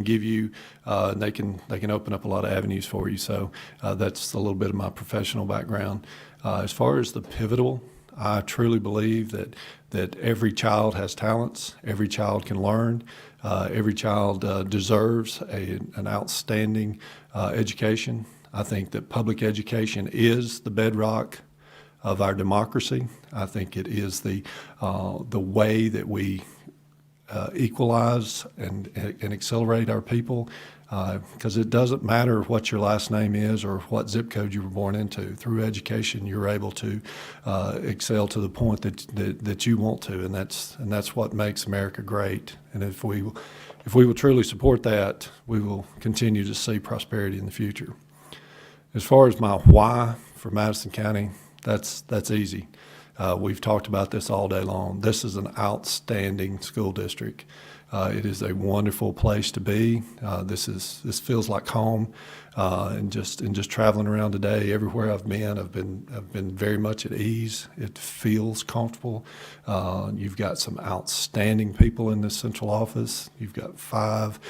give you, they can open up a lot of avenues for you. So that's a little bit of my professional background. As far as the pivotal, I truly believe that every child has talents, every child can learn, every child deserves an outstanding education. I think that public education is the bedrock of our democracy. I think it is the way that we equalize and accelerate our people, because it doesn't matter what your last name is or what zip code you were born into. Through education, you're able to excel to the point that you want to, and that's what makes America great. And if we will truly support that, we will continue to see prosperity in the future. As far as my why for Madison County, that's easy. We've talked about this all day long. This is an outstanding school district. It is a wonderful place to be. This feels like home, and just traveling around today, everywhere I've been very much at ease. It feels comfortable. You've got some outstanding people in this central office. You've got 5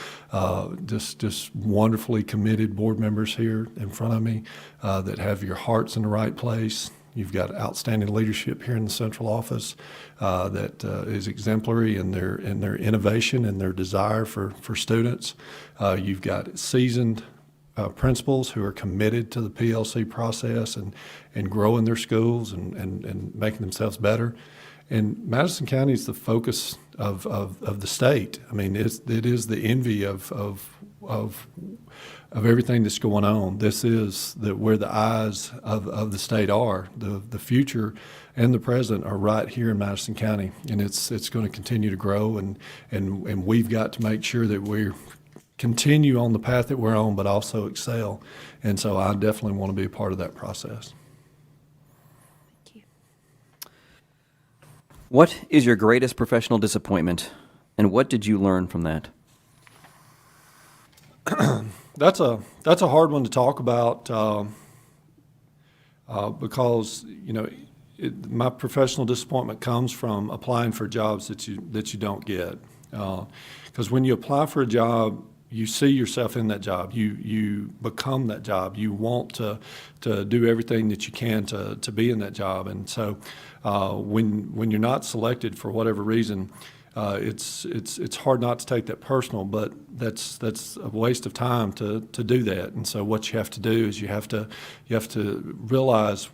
just wonderfully committed board members here in front of me that have your hearts in the right place. You've got outstanding leadership here in the central office that is exemplary in their innovation and their desire for students. You've got seasoned principals who are committed to the PLC process and growing their schools and making themselves better. And Madison County is the focus of the state. I mean, it is the envy of everything that's going on. This is where the eyes of the state are. The future and the present are right here in Madison County, and it's going to continue to grow, and we've got to make sure that we continue on the path that we're on, but also excel. And so I definitely want to be a part of that process. Thank you. What is your greatest professional disappointment, and what did you learn from that? That's a hard one to talk about because my professional disappointment comes from applying for jobs that you don't get. Because when you apply for a job, you see yourself in that job. You become that job. You want to do everything that you can to be in that job. And so when you're not selected for whatever reason, it's hard not to take that personal, but that's a waste of time to do that. And so what you have to do is you have to realize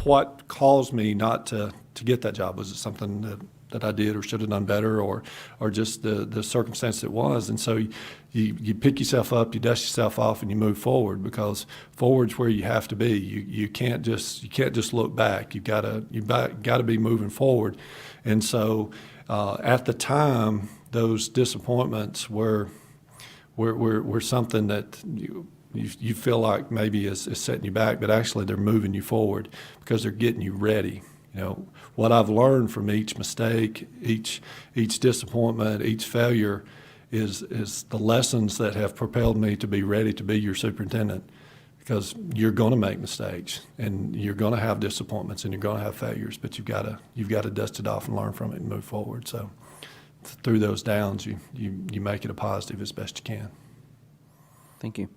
what caused me not to get that job. Was it something that I did or should have done better, or just the circumstance it was? And so you pick yourself up, you dust yourself off, and you move forward, because forward's where you have to be. You can't just look back. You've got to be moving forward. And so at the time, those disappointments were something that you feel like maybe is setting you back, but actually they're moving you forward because they're getting you ready. What I've learned from each mistake, each disappointment, each failure is the lessons that have propelled me to be ready to be your superintendent. Because you're going to make mistakes, and you're going to have disappointments, and you're going to have failures, but you've got to dust it off and learn from it and move forward. So through those downs, you make it a positive as best you can. Thank you.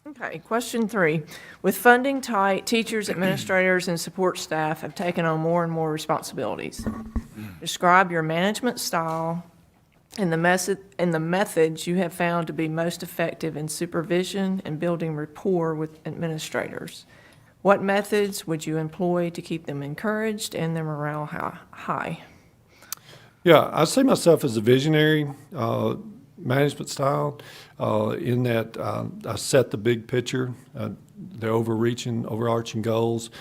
Okay, question 3. With funding tight, teachers, administrators, and support staff have taken on more and more responsibilities. Describe your management style and the methods you have found to be most effective in supervision and building rapport with administrators. What methods would you employ to keep them encouraged and their morale high? Yeah, I see myself as a visionary management style in that I set the big picture, the overarching goals,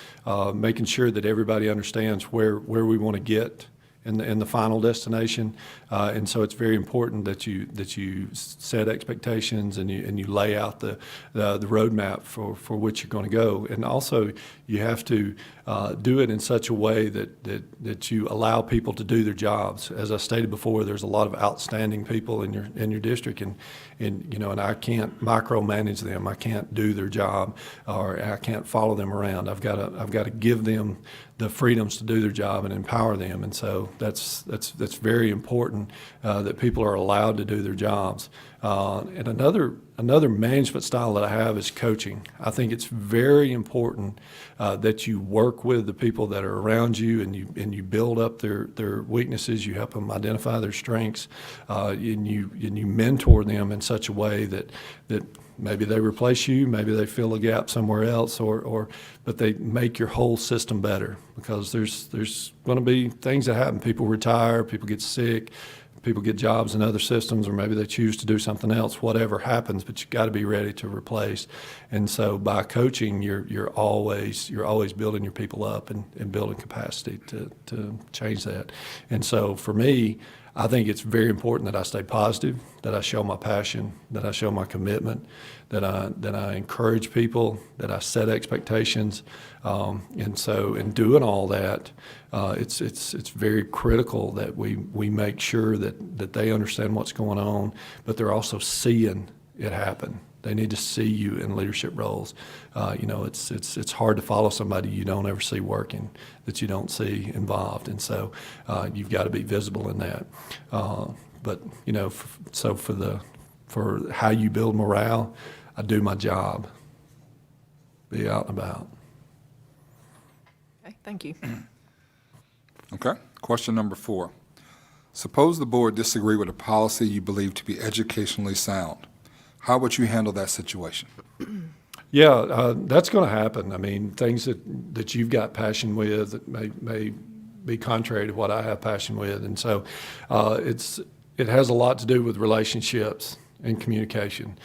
making sure that everybody understands where we want to get in the final destination, and so it's very important that you set expectations and you lay out the roadmap for which you're going to go, and also you have to do it in such a way that you allow people to do their jobs. As I stated before, there's a lot of outstanding people in your district, and I can't micromanage them. I can't do their job, or I can't follow them around. I've got to give them the freedoms to do their job and empower them. And so that's very important, that people are allowed to do their jobs. And another management style that I have is coaching. I think it's very important that you work with the people that are around you, and you build up their weaknesses. You help them identify their strengths, and you mentor them in such a way that maybe they replace you, maybe they fill a gap somewhere else, but they make your whole system better, because there's going to be things that happen. People retire, people get sick, people get jobs in other systems, or maybe they choose to do something else. Whatever happens, but you got to be ready to replace. And so by coaching, you're always building your people up and building capacity to change that. And so for me, I think it's very important that I stay positive, that I show my passion, that I show my commitment, that I encourage people, that I set expectations, and so in doing all that, it's very critical that we make sure that they understand what's going on, but they're also seeing it happen. They need to see you in leadership roles. It's hard to follow somebody you don't ever see working, that you don't see involved, and so you've got to be visible in that. But for how you build morale, I do my job. Be out and about. Okay, thank you. Okay. Question number 4. Suppose the board disagree with a policy you believe to be educationally sound. How would you handle that situation? Yeah, that's going to happen. I mean, things that you've got passion with that may be contrary to what I have passion with, and so it has a lot to do with relationships and communication.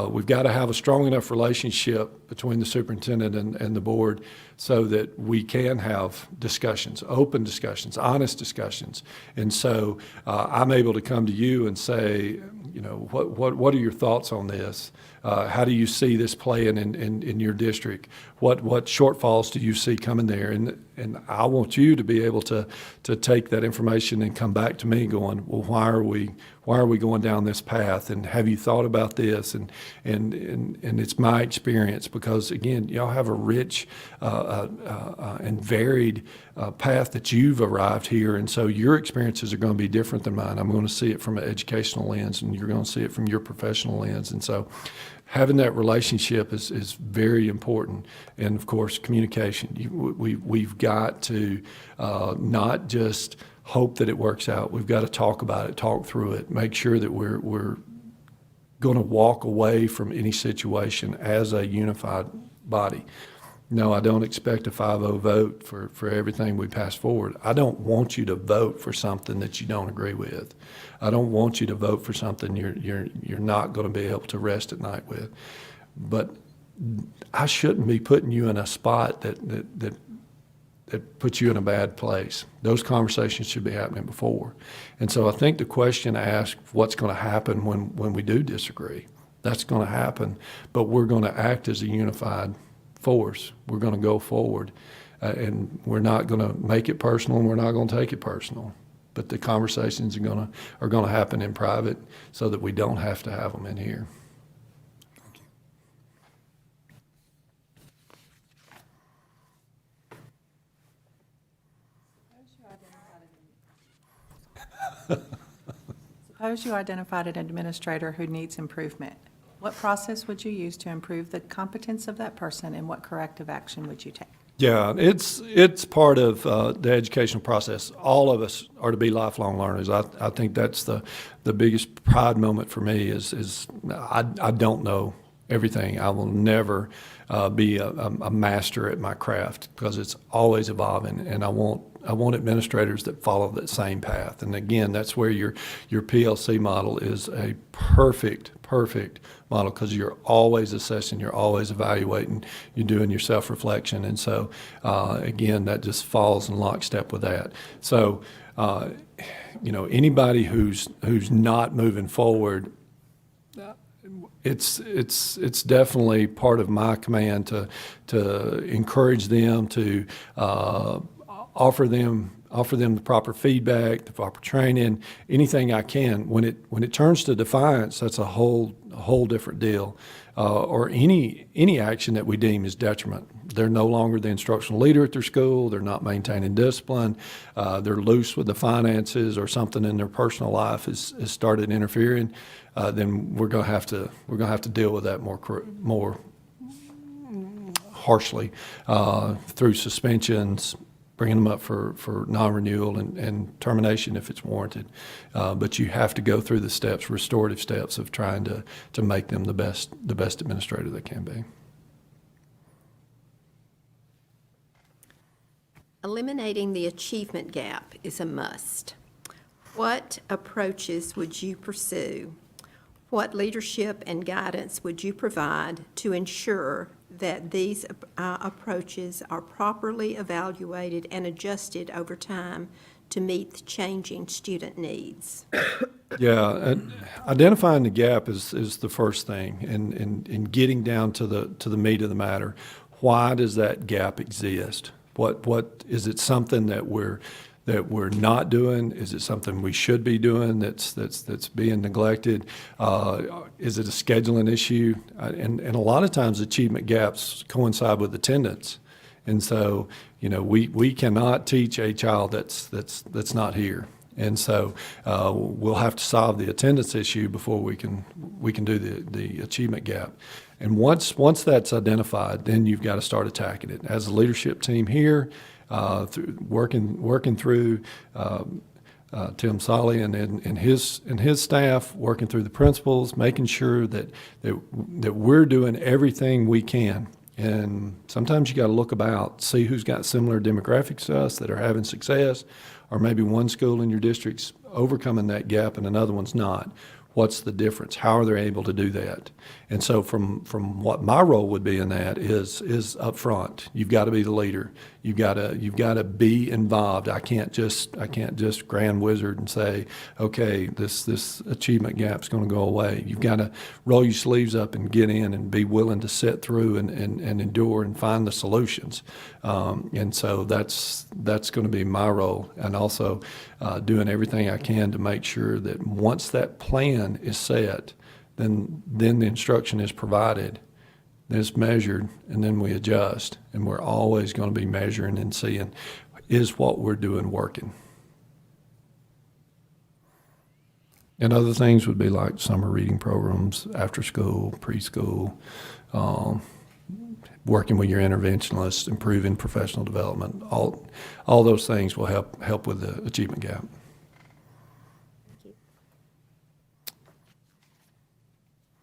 We've got to have a strong enough relationship between the superintendent and the board so that we can have discussions, open discussions, honest discussions. And so I'm able to come to you and say, what are your thoughts on this? How do you see this playing in your district? What shortfalls do you see coming there? And I want you to be able to take that information and come back to me going, well, why are we going down this path? And have you thought about this? And it's my experience, because again, y'all have a rich and varied path that you've arrived here, and so your experiences are going to be different than mine. I'm going to see it from an educational lens, and you're going to see it from your professional lens, and so having that relationship is very important. And of course, communication. We've got to not just hope that it works out. We've got to talk about it, talk through it, make sure that we're going to walk away from any situation as a unified body. No, I don't expect a 5-0 vote for everything we pass forward. I don't want you to vote for something that you don't agree with. I don't want you to vote for something you're not going to be able to rest at night with. But I shouldn't be putting you in a spot that puts you in a bad place. Those conversations should be happening before. And so I think the question asked, what's going to happen when we do disagree? That's going to happen, but we're going to act as a unified force. We're going to go forward, and we're not going to make it personal, and we're not going to take it personal. But the conversations are going to happen in private, so that we don't have to have them in here. Suppose you identified an administrator who needs improvement. What process would you use to improve the competence of that person, and what corrective action would you take? Yeah, it's part of the educational process. All of us are to be lifelong learners. I think that's the biggest pride moment for me is I don't know everything. I will never be a master at my craft, because it's always evolving, and I want administrators that follow that same path. And again, that's where your PLC model is a perfect model, because you're always assessing, you're always evaluating, you're doing your self-reflection. And so, again, that just falls in lockstep with that. So, anybody who's not moving forward, it's definitely part of my command to encourage them, to offer them the proper feedback, the proper training, anything I can. When it turns to defiance, that's a whole different deal, or any action that we deem is detriment. they're no longer the instructional leader at their school, they're not maintaining discipline, they're loose with the finances, or something in their personal life has started interfering, then we're going to have to deal with that more harshly through suspensions, bringing them up for non-renewal and termination if it's warranted. But you have to go through the steps, restorative steps, of trying to make them the best administrator they can be. Eliminating the achievement gap is a must. What approaches would you pursue? What leadership and guidance would you provide to ensure that these approaches are properly evaluated and adjusted over time to meet the changing student needs? Yeah, and identifying the gap is the first thing, and getting down to the meat of the matter. Why does that gap exist? What is it? Something that we're not doing? Is it something we should be doing that's being neglected? Is it a scheduling issue? And a lot of times achievement gaps coincide with attendance. And so, we cannot teach a child that's not here. And so we'll have to solve the attendance issue before we can do the achievement gap. And once that's identified, then you've got to start attacking it. As a leadership team here, working through Tim Solly and his staff, working through the principals, making sure that we're doing everything we can. And sometimes you got to look about, see who's got similar demographics to us that are having success, or maybe one school in your district's overcoming that gap and another one's not. What's the difference? How are they able to do that? And so from what my role would be in that is up front. You've got to be the leader. You've got to be involved. I can't just grand wizard and say, okay, this achievement gap's going to go away. You've got to roll your sleeves up and get in and be willing to sit through and endure and find the solutions. And so that's going to be my role, and also doing everything I can to make sure that once that plan is set, then the instruction is provided, then it's measured, and then we adjust. And we're always going to be measuring and seeing, is what we're doing working? And other things would be like summer reading programs, after school, preschool, working with your interventionists, improving professional development. All those things will help with the achievement gap.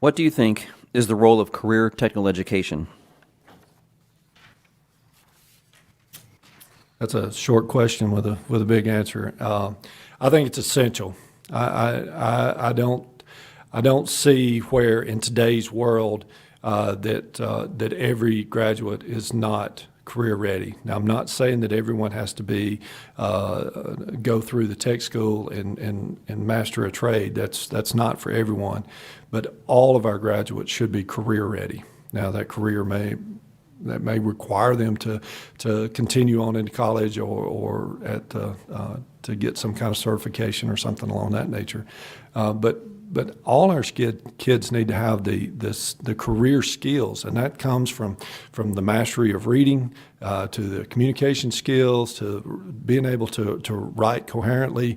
What do you think is the role of career technical education? That's a short question with a big answer. I think it's essential. I don't see where in today's world that every graduate is not career ready. Now, I'm not saying that everyone has to go through the tech school and master a trade. That's not for everyone, but all of our graduates should be career ready. Now, that career may require them to continue on into college or to get some kind of certification or something along that nature, but all our kids need to have the career skills, and that comes from the mastery of reading to the communication skills to being able to write coherently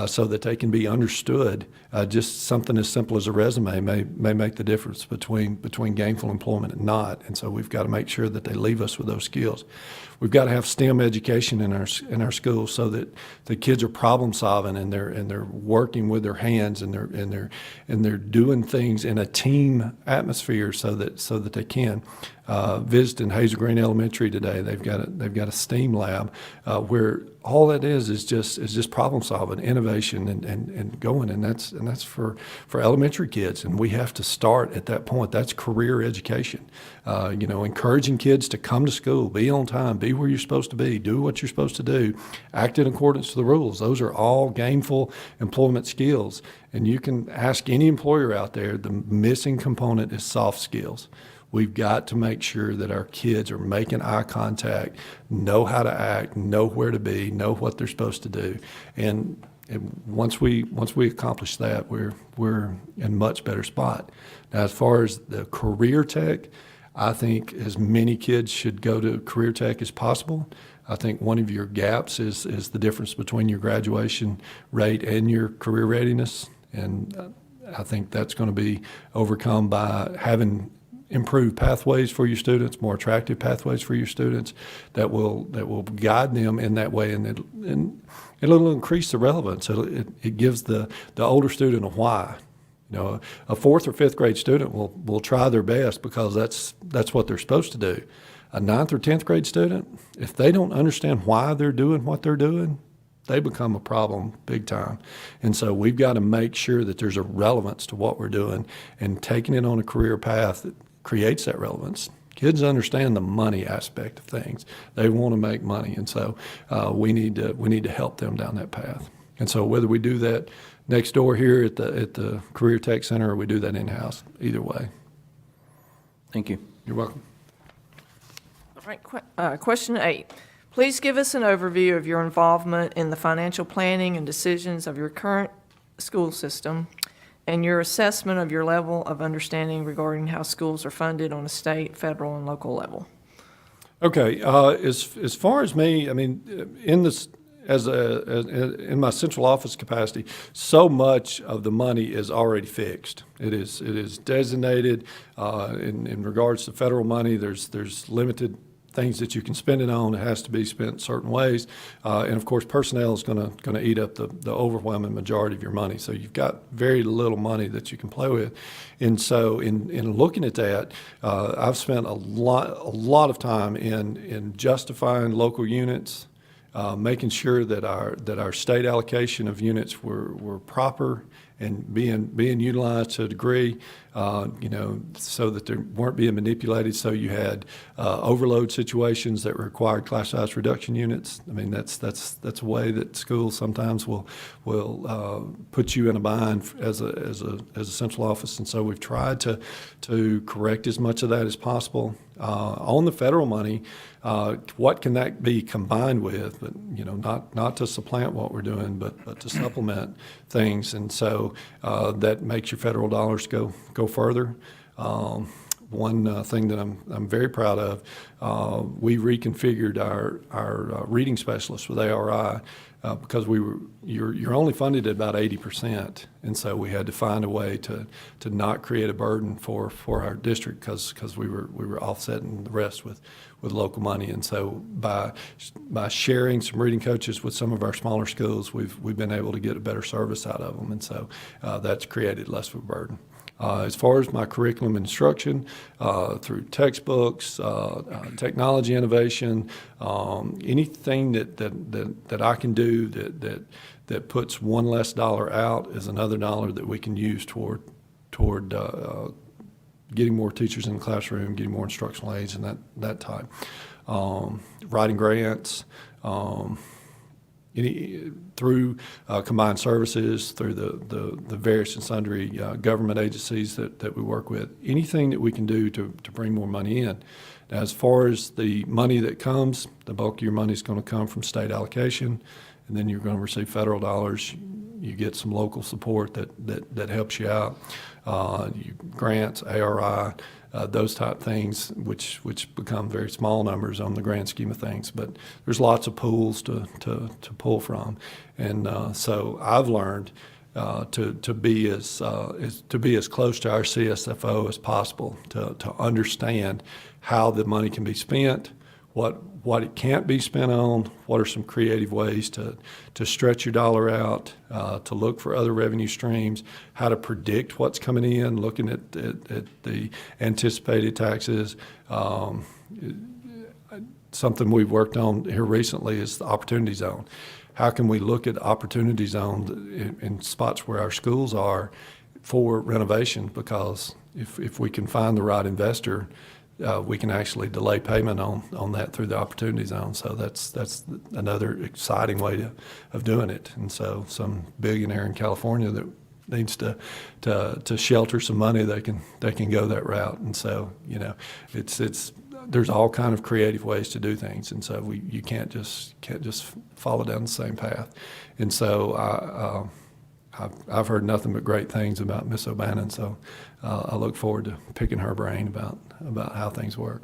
so that they can be understood. Just something as simple as a resume may make the difference between gainful employment and not. And so we've got to make sure that they leave us with those skills. We've got to have STEM education in our schools so that the kids are problem solving and they're working with their hands and they're doing things in a team atmosphere so that they can. Visiting Hazel Green Elementary today, they've got a STEAM lab where all that is just problem solving, innovation, and going, and that's for elementary kids, and we have to start at that point. That's career education. Encouraging kids to come to school, be on time, be where you're supposed to be, do what you're supposed to do, act in accordance to the rules. Those are all gainful employment skills, and you can ask any employer out there. The missing component is soft skills. We've got to make sure that our kids are making eye contact, know how to act, know where to be, know what they're supposed to do. And once we accomplish that, we're in a much better spot. Now, as far as the career tech, I think as many kids should go to career tech as possible. I think one of your gaps is the difference between your graduation rate and your career readiness. And I think that's going to be overcome by having improved pathways for your students, more attractive pathways for your students that will guide them in that way, and it'll increase the relevance. It gives the older student a why. You know, a fourth or fifth grade student will try their best because that's what they're supposed to do. A ninth or 10th grade student, if they don't understand why they're doing what they're doing, they become a problem big time. And so we've got to make sure that there's a relevance to what we're doing, and taking it on a career path that creates that relevance. Kids understand the money aspect of things. They want to make money, and so we need to help them down that path. And so whether we do that next door here at the Career Tech Center or we do that in-house, either way. Thank you. You're welcome. All right, question 8. Please give us an overview of your involvement in the financial planning and decisions of your current school system and your assessment of your level of understanding regarding how schools are funded on a state, federal, and local level. Okay, as far as me, I mean, in this in my central office capacity, so much of the money is already fixed. It is designated in regards to federal money. There's limited things that you can spend it on. It has to be spent certain ways, and of course, personnel is going to eat up the overwhelming majority of your money. So you've got very little money that you can play with, and so in looking at that, I've spent a lot of time in justifying local units, making sure that our state allocation of units were proper and being utilized to a degree, so that they weren't being manipulated. So you had overload situations that required class size reduction units. I mean, that's a way that schools sometimes will put you in a bind as a central office. And so we've tried to correct as much of that as possible. On the federal money, what can that be combined with? But not to supplant what we're doing, but to supplement things. And so that makes your federal dollars go further. One thing that I'm very proud of, we reconfigured our reading specialists with ARI because you're only funded at about 80%, and so we had to find a way to not create a burden for our district because we were offsetting the rest with local money. And so by sharing some reading coaches with some of our smaller schools, we've been able to get a better service out of them, and so that's created less of a burden. As far as my curriculum instruction, through textbooks, technology innovation, anything that I can do that puts one less dollar out is another dollar that we can use toward getting more teachers in the classroom, getting more instructional aides, and that type. Writing grants. Through combined services, through the various and sundry government agencies that we work with, anything that we can do to bring more money in. Now, as far as the money that comes, the bulk of your money is going to come from state allocation, and then you're going to receive federal dollars. You get some local support that helps you out, grants, ARI, those type things, which become very small numbers on the grand scheme of things. But there's lots of pools to pull from, and so I've learned to be as close to our CSFO as possible to understand how the money can be spent, what it can't be spent on, what are some creative ways to stretch your dollar out, to look for other revenue streams, how to predict what's coming in, looking at the anticipated taxes. Something we've worked on here recently is the opportunity zone. How can we look at opportunity zones in spots where our schools are for renovation? Because if we can find the right investor, we can actually delay payment on that through the opportunity zone. So that's another exciting way of doing it. And so some billionaire in California that needs to shelter some money, they can go that route. And so there's all kind of creative ways to do things. And so you can't just follow down the same path. And so I've heard nothing but great things about Miss O'Bannon, so I look forward to picking her brain about how things work.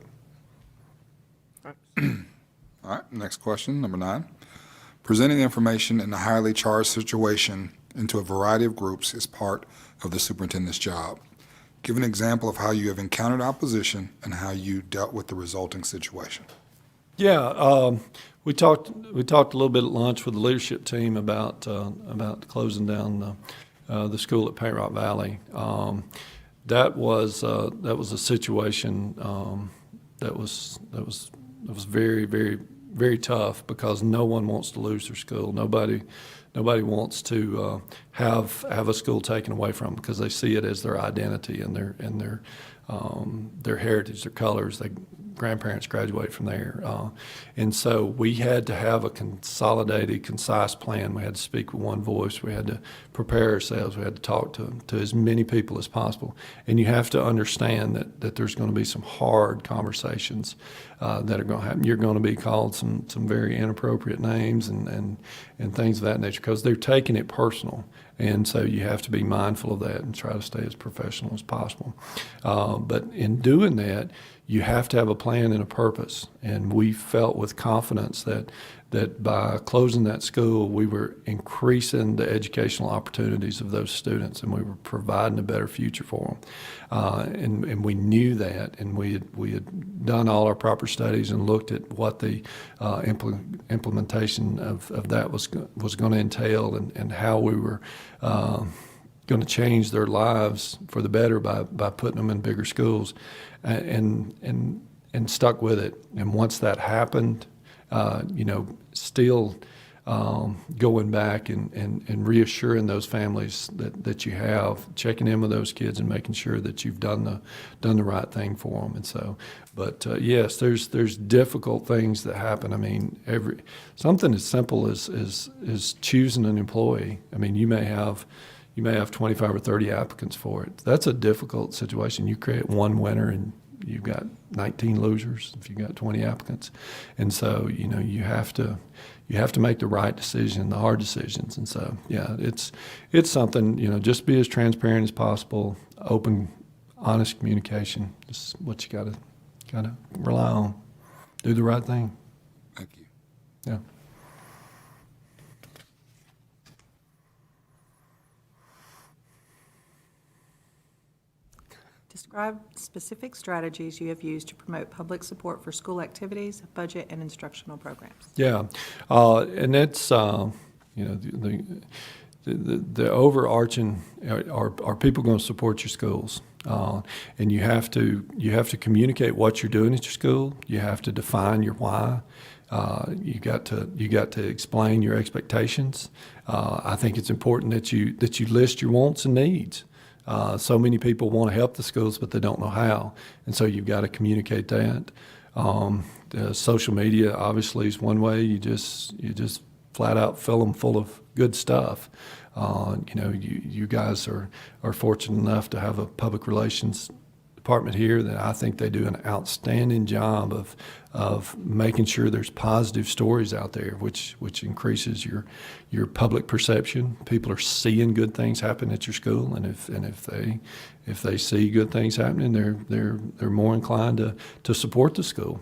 All right, next question, number 9. Presenting information in a highly charged situation into a variety of groups is part of the superintendent's job. Give an example of how you have encountered opposition and how you dealt with the resulting situation. Yeah, we talked a little bit at lunch with the leadership team about closing down the school at Paint Rock Valley. That was a situation that was very, very, very tough because no one wants to lose their school. Nobody wants to have a school taken away from them because they see it as their identity and their heritage, their colors. Their grandparents graduate from there, and so we had to have a consolidated, concise plan. We had to speak with one voice. We had to prepare ourselves. We had to talk to as many people as possible. And you have to understand that there's going to be some hard conversations that are going to happen. You're going to be called some very inappropriate names and things of that nature because they're taking it personal. And so you have to be mindful of that and try to stay as professional as possible. But in doing that, you have to have a plan and a purpose. And we felt with confidence that by closing that school, we were increasing the educational opportunities of those students, and we were providing a better future for them. And we knew that, and we had done all our proper studies and looked at what the implementation of that was going to entail and how we were going to change their lives for the better by putting them in bigger schools, and stuck with it. And once that happened, still going back and reassuring those families that you have, checking in with those kids and making sure that you've done the right thing for them. And so, but yes, there's difficult things that happen. I mean, something as simple as choosing an employee. I mean, you may have 25 or 30 applicants for it. That's a difficult situation. You create one winner and you've got 19 losers if you've got 20 applicants. And so, you have to make the right decision, the hard decisions. And so, yeah, it's something, just be as transparent as possible, open, honest communication is what you gotta rely on. Do the right thing. Thank you. Yeah. Describe specific strategies you have used to promote public support for school activities, budget, and instructional programs. Yeah, and it's the overarching are people going to support your schools, and you have to communicate what you're doing at your school. You have to define your why. You got to explain your expectations. I think it's important that you list your wants and needs. So many people want to help the schools, but they don't know how, and so you've got to communicate that. Social media obviously is one way. You just flat out fill them full of good stuff. You guys are fortunate enough to have a public relations department here that I think they do an outstanding job of making sure there's positive stories out there, which increases your public perception. People are seeing good things happen at your school, and if they see good things happening, they're more inclined to support the school.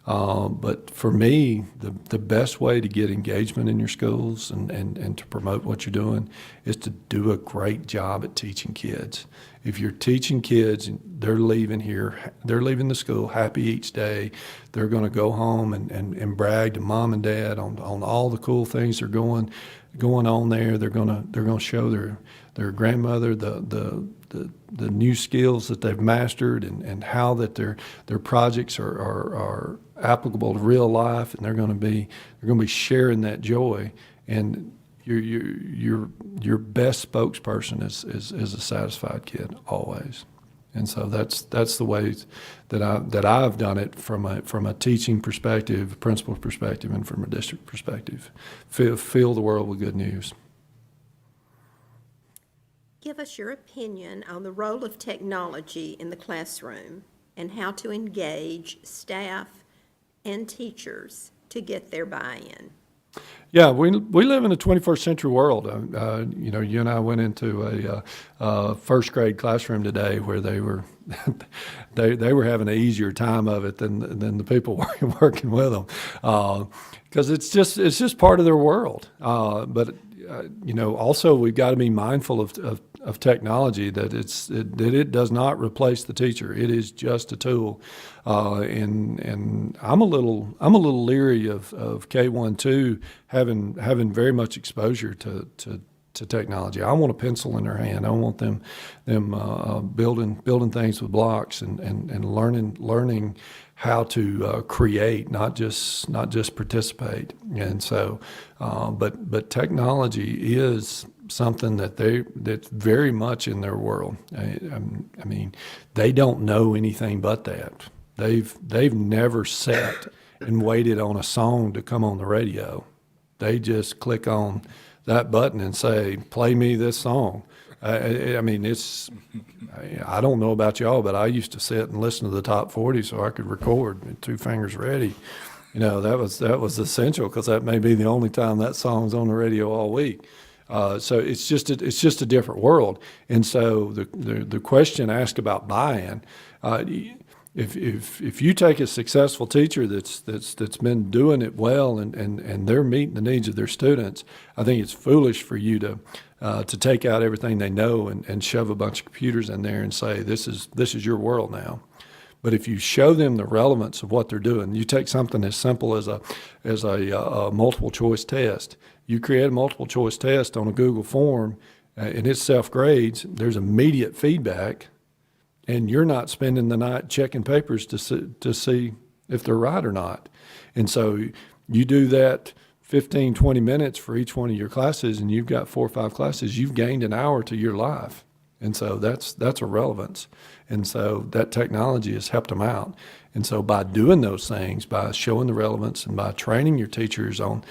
But for me, the best way to get engagement in your schools and to promote what you're doing is to do a great job at teaching kids. If you're teaching kids, they're leaving the school happy each day. They're going to go home and brag to mom and dad on all the cool things that are going on there. They're going to show their grandmother the new skills that they've mastered and how that their projects are applicable to real life, and they're going to be sharing that joy. And your best spokesperson is a satisfied kid always. And so that's the way that I've done it from a teaching perspective, principal perspective, and from a district perspective. Fill the world with good news. Give us your opinion on the role of technology in the classroom and how to engage staff and teachers to get their buy-in. Yeah, we live in a 21st century world. You know, you and I went into a first grade classroom today where they were they were having an easier time of it than the people working with them, because it's just part of their world. But you know, also we've got to be mindful of technology, that it does not replace the teacher. It is just a tool, and I'm a little leery of K-1-2 having very much exposure to technology. I want a pencil in their hand. I want them building things with blocks and learning how to create, not just participate. And so, but technology is something that's very much in their world. I mean, they don't know anything but that. They've never sat and waited on a song to come on the radio. They just click on that button and say, "Play me this song." I mean, I don't know about y'all, but I used to sit and listen to the top 40 so I could record with 2 fingers ready. You know, that was essential, because that may be the only time that song's on the radio all week. So it's just a different world. And so the question asked about buy-in, if you take a successful teacher that's been doing it well and they're meeting the needs of their students, I think it's foolish for you to take out everything they know and shove a bunch of computers in there and say, this is your world now. But if you show them the relevance of what they're doing, you take something as simple as a multiple choice test. You create a multiple choice test on a Google form, and it self-grades. There's immediate feedback, and you're not spending the night checking papers to see if they're right or not. And so you do that 15, 20 minutes for each one of your classes, and you've got 4 or 5 classes, you've gained an hour to your life. And so that's a relevance. And so that technology has helped them out. And so by doing those things, by showing the relevance and by training your teachers on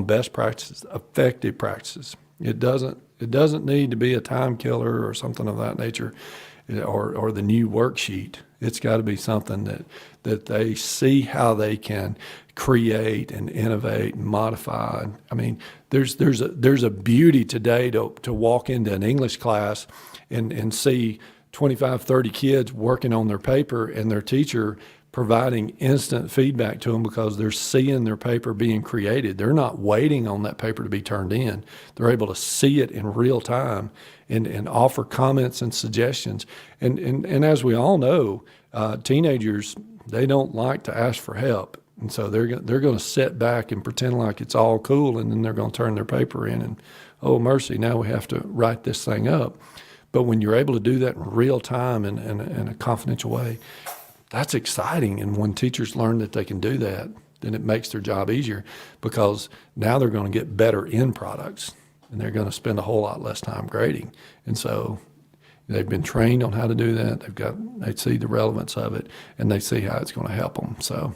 best practices, effective practices, it doesn't need to be a time killer or something of that nature, or the new worksheet. It's got to be something that they see how they can create and innovate and modify. I mean, there's a beauty today to walk into an English class and see 25, 30 kids working on their paper, and their teacher providing instant feedback to them because they're seeing their paper being created. They're not waiting on that paper to be turned in. They're able to see it in real time and offer comments and suggestions. And as we all know, teenagers, they don't like to ask for help. And so they're going to sit back and pretend like it's all cool, and then they're going to turn their paper in and, oh, mercy, now we have to write this thing up. But when you're able to do that in real time and in a confidential way, that's exciting. And when teachers learn that they can do that, then it makes their job easier, because now they're going to get better end products, and they're going to spend a whole lot less time grading. And so they've been trained on how to do that. They see the relevance of it, and they see how it's going to help them. So,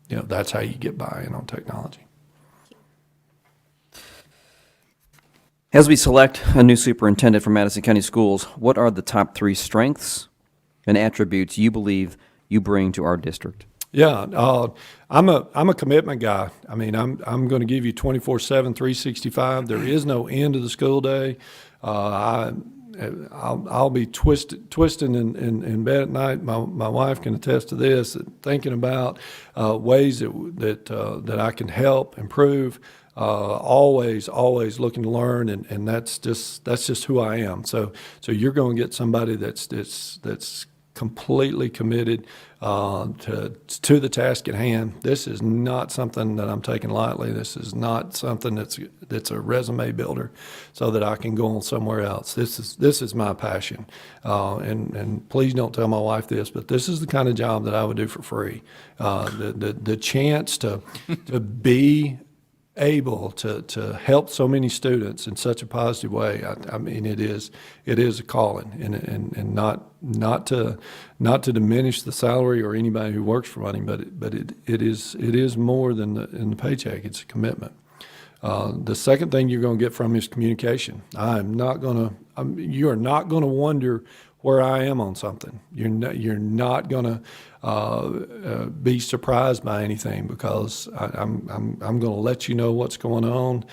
you know, that's how you get buy-in on technology. As we select a new superintendent for Madison County Schools, what are the top 3 strengths and attributes you believe you bring to our district? Yeah, I'm a commitment guy. I mean, I'm going to give you 24/7, 365. There is no end to the school day. I'll be twisting in bed at night. My wife can attest to this, thinking about ways that I can help improve. Always looking to learn, and that's just who I am. So you're going to get somebody that's completely committed to the task at hand. This is not something that I'm taking lightly. This is not something that's a resume builder so that I can go on somewhere else. This is my passion. And please don't tell my wife this, but this is the kind of job that I would do for free. The chance to be able to help so many students in such a positive way. I mean, it is a calling, and not to diminish the salary or anybody who works for money, but it is more than the paycheck. It's a commitment. The second thing you're going to get from me is communication. You are not going to wonder where I am on something. You're not going to be surprised by anything, because I'm going to let you know what's going on.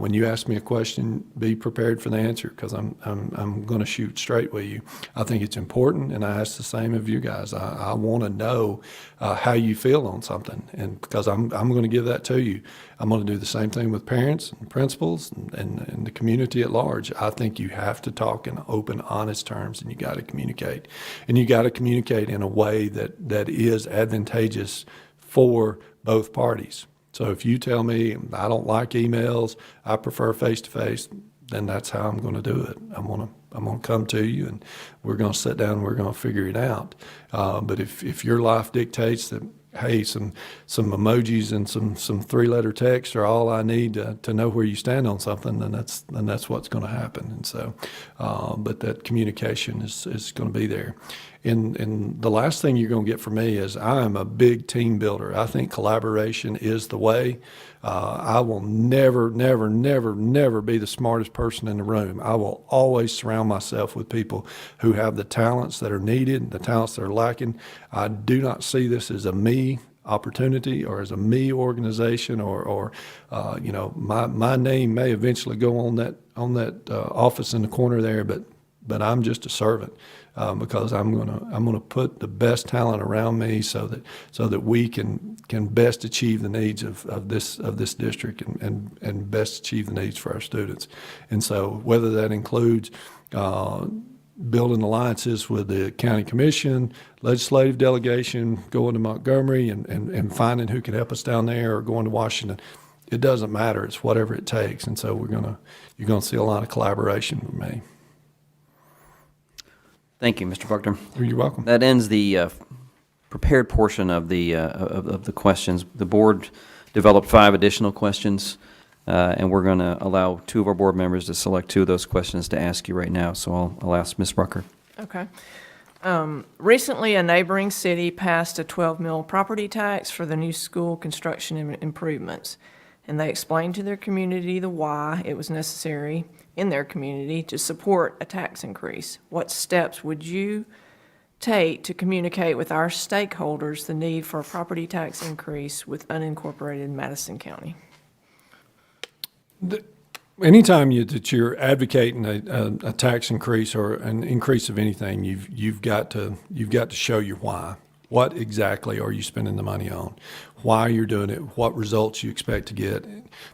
When you ask me a question, be prepared for the answer, because I'm going to shoot straight with you. I think it's important, and I ask the same of you guys. I want to know how you feel on something, and because I'm going to give that to you. I'm going to do the same thing with parents and principals and the community at large. I think you have to talk in open, honest terms, and you got to communicate. And you got to communicate in a way that is advantageous for both parties. So if you tell me I don't like emails, I prefer face-to-face, then that's how I'm going to do it. I'm going to come to you, and we're going to sit down and we're going to figure it out. But if your life dictates that, hey, some emojis and some three-letter text are all I need to know where you stand on something, then that's what's going to happen. And so, but that communication is going to be there. And the last thing you're going to get from me is I am a big team builder. I think collaboration is the way. I will never be the smartest person in the room. I will always surround myself with people who have the talents that are needed, the talents that are lacking. I do not see this as a me opportunity or as a me organization, or my name may eventually go on that office in the corner there, but I'm just a servant. Because I'm gonna put the best talent around me so that we can best achieve the needs of this district and best achieve the needs for our students. And so whether that includes building alliances with the county commission, legislative delegation, going to Montgomery and finding who can help us down there, or going to Washington, it doesn't matter. It's whatever it takes. And so you're gonna see a lot of collaboration with me. Thank you, Mr. Buckner. You're welcome. That ends the prepared portion of the questions. The board developed 5 additional questions, and we're going to allow 2 of our board members to select 2 of those questions to ask you right now. So I'll ask Ms. Rucker. Okay. Recently, a neighboring city passed a 12 mil property tax for the new school construction and improvements, and they explained to their community the why it was necessary in their community to support a tax increase. What steps would you take to communicate with our stakeholders the need for a property tax increase with unincorporated Madison County? Anytime that you're advocating a tax increase or an increase of anything, you've got to show your why. What exactly are you spending the money on? Why you're doing it? What results you expect to get?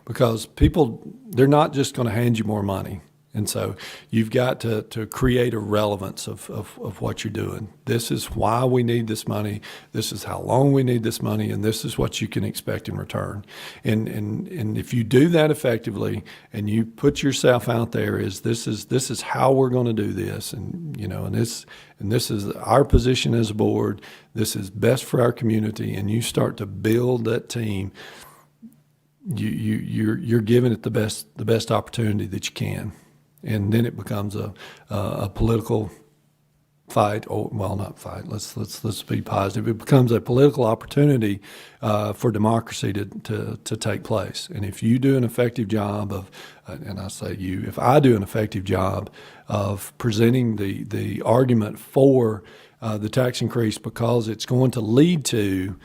Because people, they're not just going to hand you more money. And so you've got to create a relevance of what you're doing. This is why we need this money. This is how long we need this money, and this is what you can expect in return. And if you do that effectively, and you put yourself out there as this is how we're going to do this, and this is our position as a board. This is best for our community, and you start to build that team. You're giving it the best opportunity that you can. And then it becomes a political fight, or well, not fight. Let's be positive. It becomes a political opportunity for democracy to take place. And if you do an effective job of, and I say you, if I do an effective job of presenting the argument for the tax increase because it's going to lead to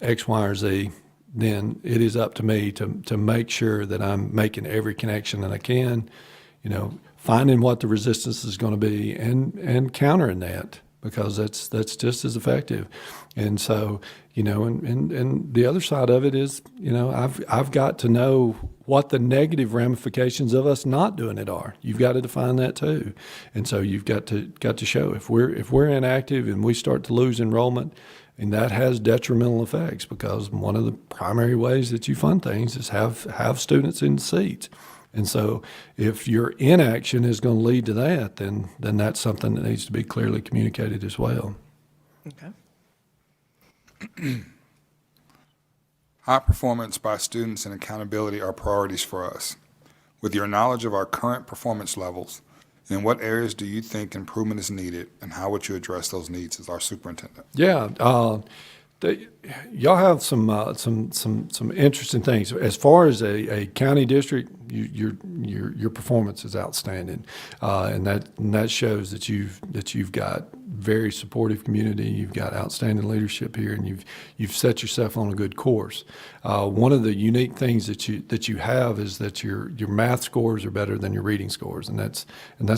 X, Y, or Z, then it is up to me to make sure that I'm making every connection that I can. Finding what the resistance is going to be and countering that, because that's just as effective. And so, and the other side of it is, I've got to know what the negative ramifications of us not doing it are. You've got to define that too. And so you've got to show if we're inactive and we start to lose enrollment, and that has detrimental effects, because one of the primary ways that you fund things is have students in seats. And so if your inaction is going to lead to that, then that's something that needs to be clearly communicated as well. Okay. High performance by students and accountability are priorities for us. With your knowledge of our current performance levels, in what areas do you think improvement is needed, and how would you address those needs as our superintendent? Yeah, Y'all have some interesting things. As far as a county district, your performance is outstanding, and that shows that you've got very supportive community. You've got outstanding leadership here, and you've set yourself on a good course. One of the unique things that you have is that your math scores are better than your reading scores, and that's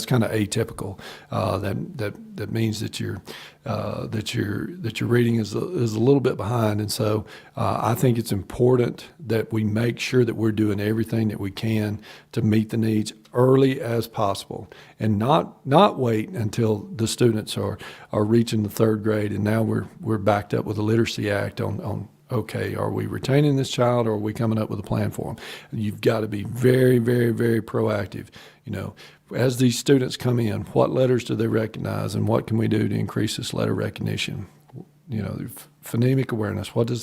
kind of atypical. That means that your reading is a little bit behind, and so I think it's important that we make sure that we're doing everything that we can to meet the needs early as possible, and not wait until the students are reaching the third grade, and now we're backed up with the Literacy Act on okay, are we retaining this child, or are we coming up with a plan for them? You've got to be very, very, very proactive. As these students come in, what letters do they recognize, and what can we do to increase this letter recognition? Phonemic awareness. What do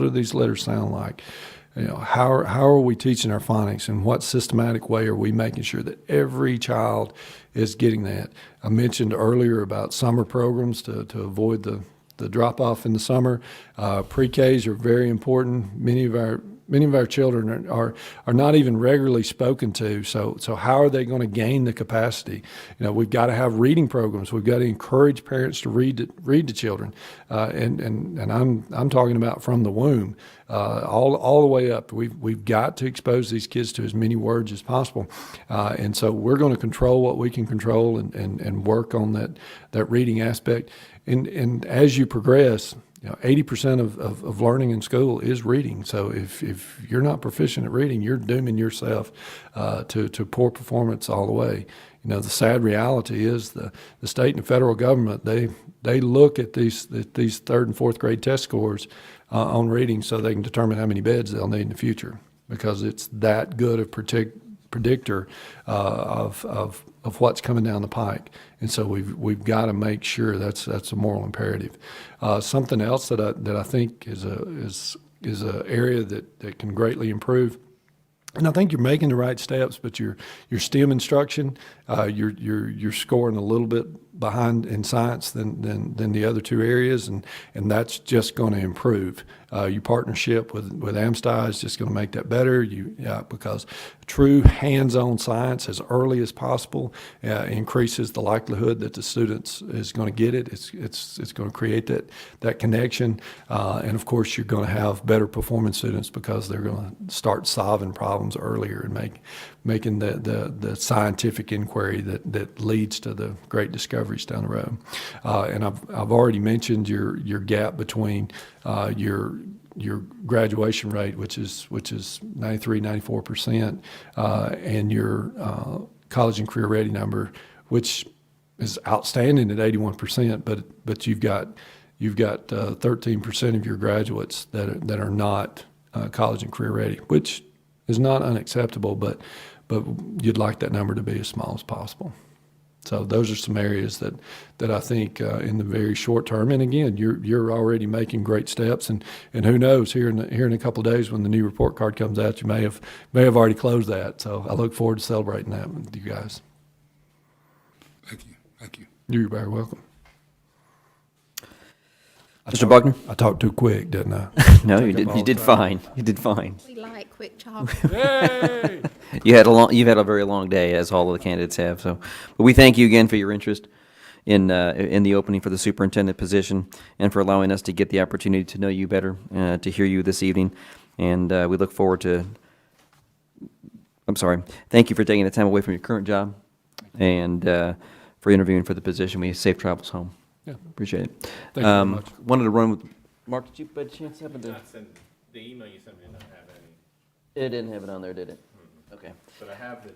these letters sound like? How are we teaching our phonics, and what systematic way are we making sure that every child is getting that? I mentioned earlier about summer programs to avoid the drop-off in the summer. Pre-Ks are very important. Many of our children are not even regularly spoken to. So how are they going to gain the capacity? We've got to have reading programs. We've got to encourage parents to read to children, and I'm talking about from the womb, all the way up. We've got to expose these kids to as many words as possible, and so we're going to control what we can control and work on that reading aspect. And as you progress, 80% of learning in school is reading. So if you're not proficient at reading, you're dooming yourself to poor performance all the way. The sad reality is the state and the federal government, they look at these third and fourth grade test scores on reading so they can determine how many beds they'll need in the future, because it's that good a predictor of what's coming down the pike. And so we've got to make sure that's a moral imperative. Something else that I think is a area that can greatly improve. And I think you're making the right steps, but your STEM instruction, you're scoring a little bit behind in science than the other two areas, and that's just going to improve. Your partnership with AMSTI is just going to make that better. Because true hands-on science as early as possible increases the likelihood that the students is going to get it. It's going to create that connection, and of course you're going to have better performing students because they're going to start solving problems earlier and making the scientific inquiry that leads to the great discoveries down the road. And I've already mentioned your gap between your graduation rate, which is 93-94%, and your college and career ready number, which is outstanding at 81%. But you've got 13% of your graduates that are not college and career ready, which is not unacceptable, but you'd like that number to be as small as possible. So those are some areas that I think in the very short term, and again, you're already making great steps, and who knows, here in a couple of days when the new report card comes out, you may have already closed that. So I look forward to celebrating that with you guys. Thank you. You're very welcome. Mr. Buckner? I talked too quick, didn't I? No, Take you up did. all You the did time. fine. You did fine. We like quick talk. Hey! You've had a very long day, as all of the candidates have. So, but we thank you again for your interest in the opening for the superintendent position, and for allowing us to get the opportunity to know you better, to hear you this evening, and we look forward to. Thank you for taking the time away from your current job, and for interviewing for the position. We safe travels home. Yeah. Appreciate it. Thank you very much. Wanted to run with Mark. Did you by chance happen to? The email you sent me did not have any, It didn't have it on there, did it? Okay. but I have the